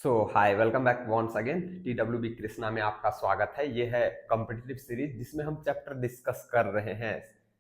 हाय welcome back once again. TWB Krishna में आपका स्वागत है। ये है कॉम्पिटिटिव सीरीज जिसमें हम चैप्टर डिस्कस कर रहे हैं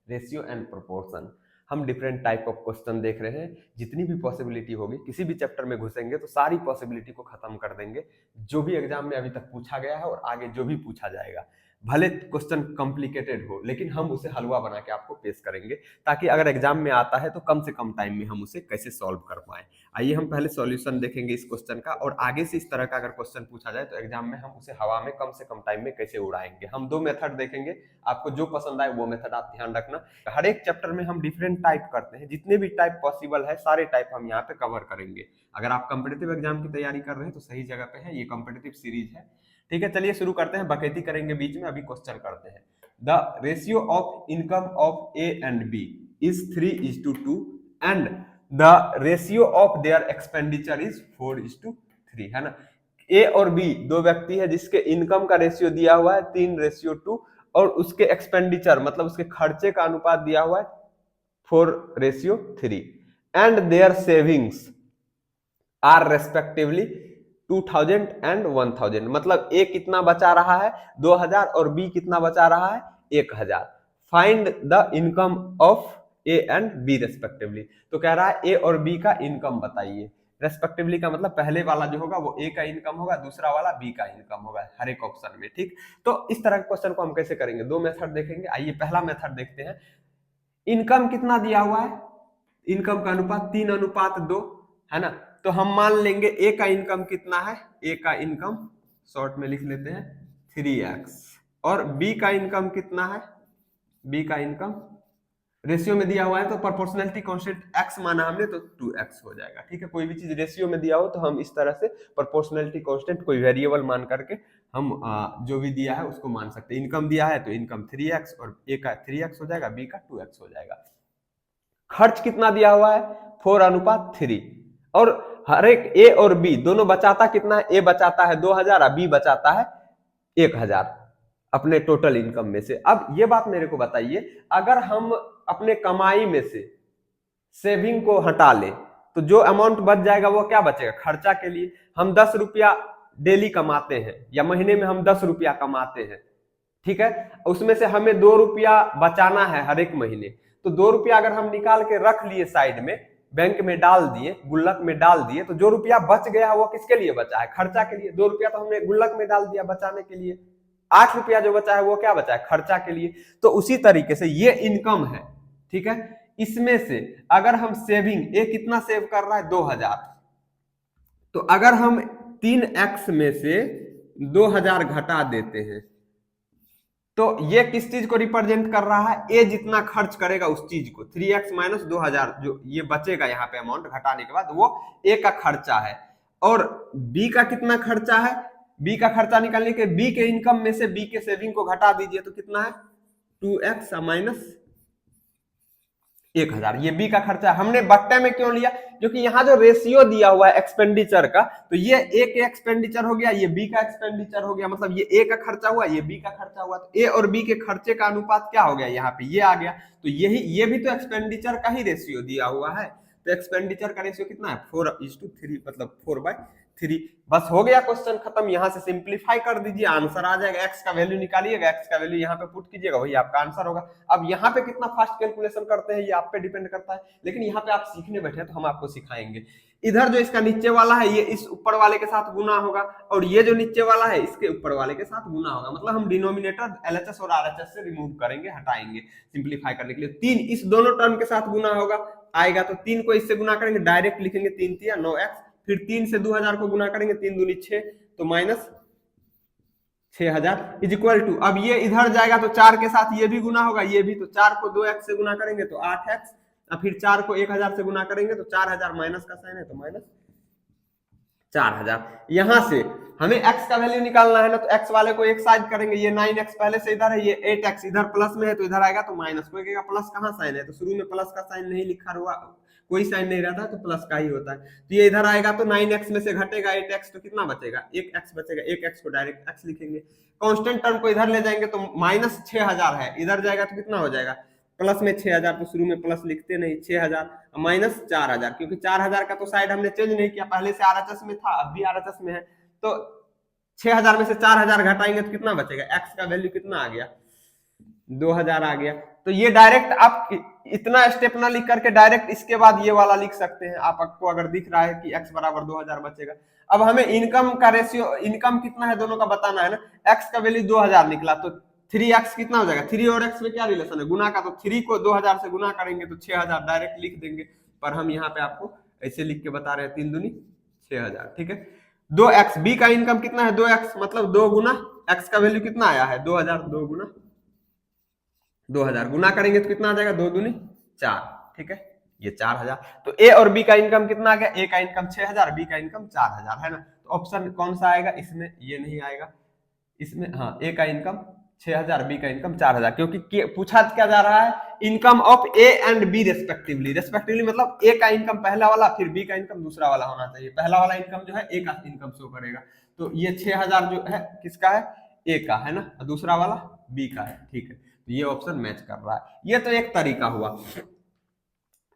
रेशियो एंड प्रोपोर्शन। हम डिफरेंट टाइप ऑफ क्वेश्चन देख रहे हैं। जितनी भी पॉसिबिलिटी होगी किसी भी चैप्टर में घुसेंगे तो सारी पॉसिबिलिटी को खत्म कर देंगे, जो भी एग्जाम में अभी तक पूछा गया है और आगे जो भी पूछा जाएगा। भले क्वेश्चन कॉम्प्लिकेटेड हो लेकिन हम उसे हलवा बना के आपको पेश करेंगे, ताकि अगर एग्जाम में आता है तो कम से कम टाइम में हम उसे कैसे सॉल्व कर पाए। आइए हम पहले सॉल्यूशन देखेंगे इस क्वेश्चन का, और आगे से इस तरह का अगर क्वेश्चन पूछा जाए तो एग्जाम में हम उसे हवा में कम से कम टाइम में कैसे उड़ाएंगे। हम दो मेथड देखेंगे, आपको जो पसंद आए वो मेथड आप ध्यान रखना। हर एक चैप्टर में हम डिफरेंट टाइप करते हैं, जितने भी टाइप पॉसिबल है सारे टाइप हम यहाँ पे कवर करेंगे। अगर आप कॉम्पिटिटिव एग्जाम की तैयारी कर रहे हैं तो सही जगह पे है, ये कॉम्पिटिटिव सीरीज है। ठीक है, चलिए शुरू करते हैं। बकैती करेंगे बीच में, अभी क्वेश्चन करते हैं। The ratio of income of A and B is 3:2 and the ratio of their expenditure is 4:3, है ना। ए और बी दो व्यक्ति है जिसके इनकम का रेशियो दिया हुआ है 3:2 और उसके एक्सपेंडिचर मतलब उसके खर्चे का अनुपात दिया हुआ है 4:3 and their savings are respectively 2000 and 1000। मतलब ए कितना बचा रहा है 2000 और बी कितना बचा रहा है 1000। Find the income of A and B respectively. तो कह रहा है ए और बी का इनकम बताइए। रेस्पेक्टिवली का मतलब पहले वाला जो होगा वो ए का इनकम होगा, दूसरा वाला बी का इनकम होगा हर एक ऑप्शन में। ठीक, तो इस तरह के क्वेश्चन को हम कैसे करेंगे, दो मेथड देखेंगे। आइए पहला मेथड देखते हैं। इनकम कितना दिया हुआ है, इनकम का अनुपात 3:2, है ना। तो हम मान लेंगे ए का इनकम कितना है, ए का इनकम शॉर्ट में लिख लेते हैं 3x, और बी का इनकम कितना है, बी का इनकम रेशियो में दिया हुआ है तो प्रोपोर्शनलिटी कांस्टेंट x माना हमने तो 2x हो जाएगा। ठीक है, कोई भी चीज रेशियो में दिया हो तो हम इस तरह से प्रोपोर्शनलिटी कांस्टेंट कोई वेरिएबल मान करके हम जो भी दिया है उसको मान सकते हैं। इनकम दिया है तो इनकम 3x और ए का 3x हो जाएगा, बी का 2x हो जाएगा। खर्च कितना दिया हुआ है 4:3, और हर एक ए और बी दोनों बचाता कितना है, ए बचाता है 2000 और बी बचाता है 1000 अपने टोटल इनकम में से। अब ये बात मेरे को बताइए, अगर हम अपने कमाई में से सेविंग को हटा ले तो जो अमाउंट बच जाएगा वो क्या बचेगा, खर्चा के लिए। हम 10 रुपया डेली कमाते हैं या महीने में हम 10 रुपया कमाते हैं, ठीक है, उसमें से हमें 2 रुपया बचाना है हर एक महीने। तो 2 रुपया अगर हम निकाल के रख लिए साइड में, बैंक में डाल दिए, गुल्लक में डाल दिए, तो जो रुपया बच गया वो किसके लिए बचा है, खर्चा के लिए। 2 रुपया तो हमने गुल्लक में डाल दिया बचाने के लिए, 8 रुपया जो बचा है वो क्या बचा है, खर्चा के लिए। तो उसी तरीके से ये इनकम है, ठीक है। इसमें से अगर हम सेविंग, ए कितना सेव कर रहा है 2000, तो अगर हम 3x में से 2000 घटा देते हैं तो ये किस चीज को रिप्रेजेंट कर रहा है, ए जितना खर्च करेगा उस चीज को। 3x माइनस 2000 जो ये बचेगा यहाँ पे अमाउंट घटाने के बाद, वो ए का खर्चा है। और बी का कितना खर्चा है, बी का खर्चा निकालने के बी के इनकम में से बी के सेविंग को घटा दीजिए तो कितना है 2x माइनस 1000। ये बी का खर्चा हमने बट्टे में क्यों लिया, क्योंकि यहाँ जो रेशियो दिया हुआ है एक्सपेंडिचर का, तो ये ए के एक्सपेंडिचर हो गया, ये बी का एक्सपेंडिचर हो गया, मतलब ये ए का खर्चा हुआ, ये बी का खर्चा हुआ। तो ए और बी के खर्चे का अनुपात क्या हो गया, यहाँ पे ये आ गया। तो यही, ये भी तो एक्सपेंडिचर का ही रेशियो दिया हुआ है। तो एक्सपेंडिचर का रेशियो कितना है 4:3, मतलब 4/3। बस हो गया, क्वेश्चन खत्म। यहाँ से सिंप्लीफाई कर दीजिए, आंसर आ जाएगा। एक्स का वैल्यू निकालिएगा, एक्स का वैल्यू यहाँ पे पुट कीजिएगा, वही आपका आंसर होगा। अब यहाँ पे कितना फास्ट कैलकुलेशन करते हैं ये आप पे डिपेंड करता है, लेकिन यहाँ पे आप सीखने बैठे हैं तो हम आपको सिखाएंगे। इधर जो इसका नीचे वाला है ये इस ऊपर वाले के साथ गुना होगा, और ये जो नीचे वाला है इसके ऊपर वाले के साथ गुना होगा। मतलब हम डिनोमिनेटर एलएचएस और आरएचएस से रिमूव करेंगे, हटाएंगे सिंप्लीफाई करने के लिए। 3 इस दोनों टर्म के साथ गुना होगा आएगा, तो 3 को इससे गुना करेंगे, डायरेक्ट लिखेंगे 3 3 9x, फिर 3 से 2000 को गुना करेंगे, 3 दूनी 6, तो माइनस 6000 इज इक्वल टू, अब ये इधर जाएगा तो 4 के साथ ये भी गुना होगा, ये भी, तो 4 को 2x से गुना करेंगे तो 8x, और फिर 4 को 1000 से गुना करेंगे तो 4000, माइनस का साइन है तो माइनस 4000। यहां से हमें x का वैल्यू निकालना है ना, तो x वाले को एक साइड करेंगे, ये 9x पहले से इधर है, ये 8x इधर प्लस में है तो इधर आएगा तो माइनस। कोई कहेगा प्लस कहां साइन है, तो शुरू में प्लस का साइन नहीं लिखा हुआ, कोई साइन नहीं रहता तो प्लस का ही होता है। तो ये इधर आएगा तो 9x में से घटेगा 8x, तो कितना बचेगा 1x बचेगा, 1x को डायरेक्ट x लिखेंगे। कांस्टेंट टर्म को इधर ले जाएंगे तो माइनस 6000 है, इधर जाएगा तो कितना हो जाएगा प्लस में 6000, तो शुरू में प्लस लिखते नहीं, 6000 माइनस 4000, क्योंकि 4000 का तो साइड हमने चेंज नहीं किया, पहले से आरएचएस में था, अब भी आरएचएस में है, तो 6000 में से 4000 घटाएंगे तो कितना बचेगा, एक्स का वैल्यू कितना आ गया, 2000 आ गया। तो ये डायरेक्ट आप इतना स्टेप ना लिख करके डायरेक्ट इसके बाद ये वाला लिख सकते हैं, आपको अगर दिख रहा है कि x बराबर 2000 बचेगा। अब हमें इनकम का रेशियो, इनकम कितना है दोनों का बताना है ना, x का वैल्यू 2000 निकला, तो 3x कितना हो जाएगा, 3 और x में क्या रिलेशन है, गुना का, तो 3 को 2000 से गुना करेंगे तो 6000 डायरेक्ट लिख देंगे, पर हम यहाँ पे आपको ऐसे लिख के बता रहे हैं, 3 दूनी 6000, ठीक है। 2x, b का इनकम कितना है 2x, मतलब 2 गुना x का वैल्यू कितना आया है 2000, 2 गुना 2000 गुना करेंगे तो कितना आ जाएगा, 2 दूनी 4, ठीक है, ये 4000। तो ए और बी का इनकम कितना आ गया, ए का इनकम 6000, बी का इनकम 4000 है ना, तो ऑप्शन कौन सा आएगा इसमें, ये नहीं आएगा इसमें, हाँ, ए का इनकम 6000, बी का इनकम 4000, क्योंकि पूछा क्या जा रहा है, income of A and B respectively, respectively मतलब ए का इनकम पहला वाला, फिर बी का इनकम दूसरा वाला होना चाहिए, पहला वाला इनकम जो है ए का इनकम शो करेगा, तो ये 6000 जो है किसका है, ए का है ना, दूसरा वाला बी का है, ठीक है, तो ये ऑप्शन मैच कर रहा है। ये तो एक तरीका हुआ,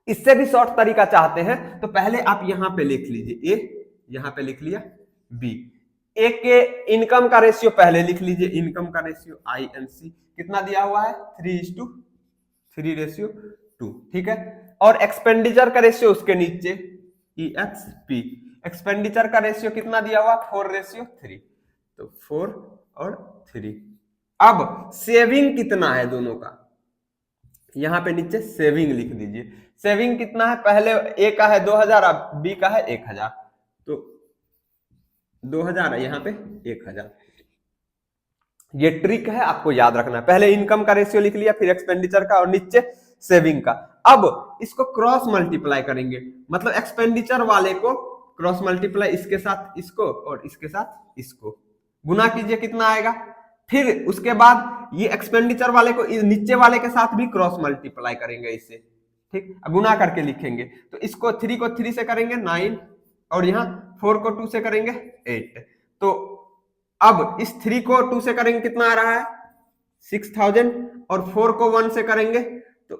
इससे भी शॉर्ट तरीका चाहते हैं तो पहले आप यहां पे लिख लीजिए, ए यहां पे लिख लिया, बी, ए के इनकम का रेशियो पहले लिख लीजिए, इनकम का रेशियो INC कितना दिया हुआ है 3:3:2, ठीक है, और एक्सपेंडिचर का रेशियो उसके नीचे EXP, एक्सपेंडिचर का रेशियो कितना दिया हुआ 4:3, तो 4 और 3। अब सेविंग कितना है दोनों का, यहां पे नीचे सेविंग लिख दीजिए, सेविंग कितना है, पहले ए का है 2000, अब बी का है 1000, तो 2000 है, यहाँ पे 1000। ये ट्रिक है, आपको याद रखना है, पहले इनकम का रेशियो लिख लिया, फिर एक्सपेंडिचर का और नीचे सेविंग का। अब इसको क्रॉस मल्टीप्लाई करेंगे, मतलब एक्सपेंडिचर वाले को क्रॉस मल्टीप्लाई इसके साथ इसको और इसके साथ इसको गुना कीजिए, कितना आएगा, फिर उसके बाद ये एक्सपेंडिचर वाले को नीचे वाले के साथ भी क्रॉस मल्टीप्लाई करेंगे इससे, ठीक, गुना करके लिखेंगे, तो इसको 3 को 3 से करेंगे 9, और यहाँ 4 को 2 से करेंगे 8, तो अब इस 3 को 2 से करेंगे कितना आ रहा है 6000, और 4 को 1 से करेंगे तो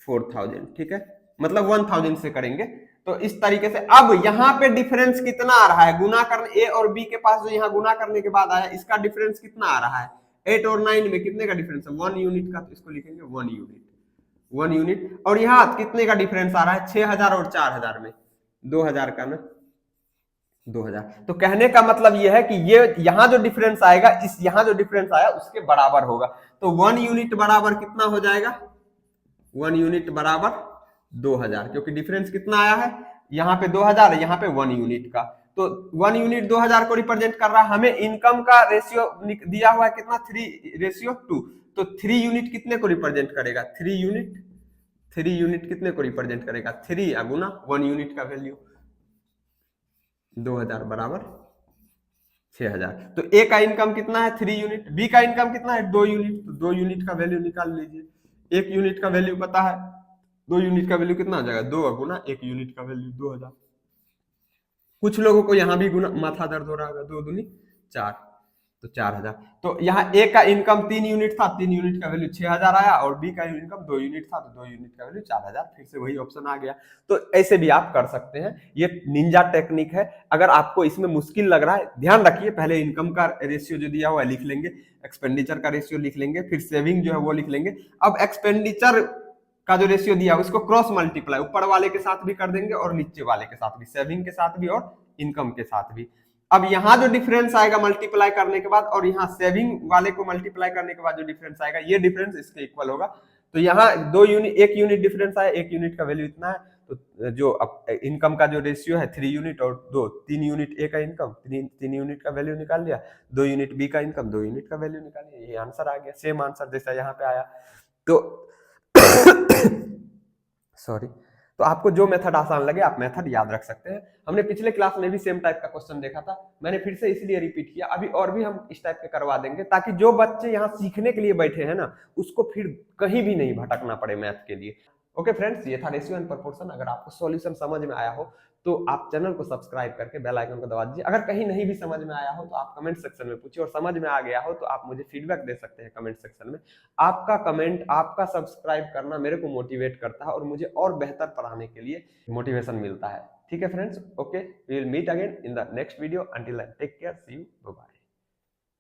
4000, ठीक है, मतलब 1000 से करेंगे, तो इस तरीके से। अब यहाँ पे डिफरेंस कितना आ रहा है, गुना करने, ए और बी के पास जो यहाँ गुना करने के बाद आया, इसका डिफरेंस कितना आ रहा है, 8 और 9 में कितने का डिफरेंस है, 1 यूनिट का, तो इसको लिखेंगे 1 यूनिट, 1 यूनिट, और यहाँ कितने का डिफरेंस आ रहा है 6000 और 4000 में 2000 का ना, 2000, तो कहने का मतलब यह है कि ये यहां जो डिफरेंस आएगा, इस यहां जो डिफरेंस आया उसके बराबर होगा, तो 1 यूनिट बराबर कितना हो जाएगा, 1 यूनिट बराबर 2000, क्योंकि डिफरेंस कितना आया है, यहाँ पे 2000 है, यहाँ पे 1 यूनिट का, तो 1 यूनिट 2000 को रिप्रेजेंट कर रहा है। हमें इनकम का रेशियो दिया हुआ है कितना 3:2, तो 3 यूनिट कितने को रिप्रेजेंट करेगा, 3 यूनिट कितने को रिप्रेजेंट करेगा, 3 गुना 1 यूनिट का वैल्यू 2000 बराबर 6000, तो ए का इनकम कितना है 3 यूनिट, बी का इनकम कितना है 2 यूनिट, तो 2 यूनिट का वैल्यू निकाल लीजिए, 1 यूनिट का वैल्यू पता है, 2 यूनिट का वैल्यू कितना आ जाएगा, 2 गुना 1 यूनिट का वैल्यू 2000। कुछ लोगों को यहां भी गुना माथा दर्द हो रहा होगा, 2 दूनी 4, तो 4000, तो यहाँ ए का इनकम 3 यूनिट था, 3 यूनिट का वैल्यू 6000 आया, और बी का इनकम 2 यूनिट था, तो 2 यूनिट का वैल्यू 4000, फिर से वही ऑप्शन आ गया। तो ऐसे भी आप कर सकते हैं, ये निंजा टेक्निक है। अगर आपको इसमें मुश्किल लग रहा है, ध्यान रखिए, पहले इनकम का रेशियो जो दिया हुआ है लिख लेंगे, एक्सपेंडिचर का रेशियो लिख लेंगे, फिर सेविंग जो है वो लिख लेंगे। अब एक्सपेंडिचर का जो रेशियो दिया उसको क्रॉस मल्टीप्लाई ऊपर वाले के साथ भी कर देंगे और नीचे वाले के साथ भी, सेविंग के साथ भी और इनकम के साथ भी। अब यहाँ जो डिफरेंस आएगा मल्टीप्लाई करने के बाद, और यहाँ सेविंग वाले को मल्टीप्लाई करने के बाद जो डिफरेंस आएगा, ये डिफरेंस इसके इक्वल होगा। तो यहाँ 2 यूनिट, 1 यूनिट डिफरेंस आया, 1 यूनिट का वैल्यू इतना है, तो जो इनकम का जो रेशियो है 3 यूनिट और 3 यूनिट ए का इनकम, 3 यूनिट का वैल्यू निकाल लिया, 2 यूनिट बी का इनकम, 2 यूनिट का वैल्यू निकाल लिया, ये आंसर आ गया, सेम आंसर जैसा यहाँ पे आया। तो सॉरी, तो आपको जो मेथड आसान लगे आप मेथड याद रख सकते हैं। हमने पिछले क्लास में भी सेम टाइप का क्वेश्चन देखा था, मैंने फिर से इसलिए रिपीट किया, अभी और भी हम इस टाइप के करवा देंगे, ताकि जो बच्चे यहाँ सीखने के लिए बैठे हैं ना, उसको फिर कहीं भी नहीं भटकना पड़े मैथ के लिए। ओके फ्रेंड्स, ये था रेशियो एंड प्रोपोर्शन। अगर आपको सॉल्यूशन समझ में आया हो तो आप चैनल को सब्सक्राइब करके बेल आइकन को दबा दीजिए। अगर कहीं नहीं भी समझ में आया हो तो आप कमेंट सेक्शन में पूछिए, और समझ में आ गया हो तो आप मुझे फीडबैक दे सकते हैं कमेंट सेक्शन में। आपका कमेंट, आपका सब्सक्राइब करना मेरे को मोटिवेट करता है और मुझे और बेहतर पढ़ाने के लिए मोटिवेशन मिलता है। ठीक है friends, okay, we will meet again in the next video. Until then take care, see you, bye bye.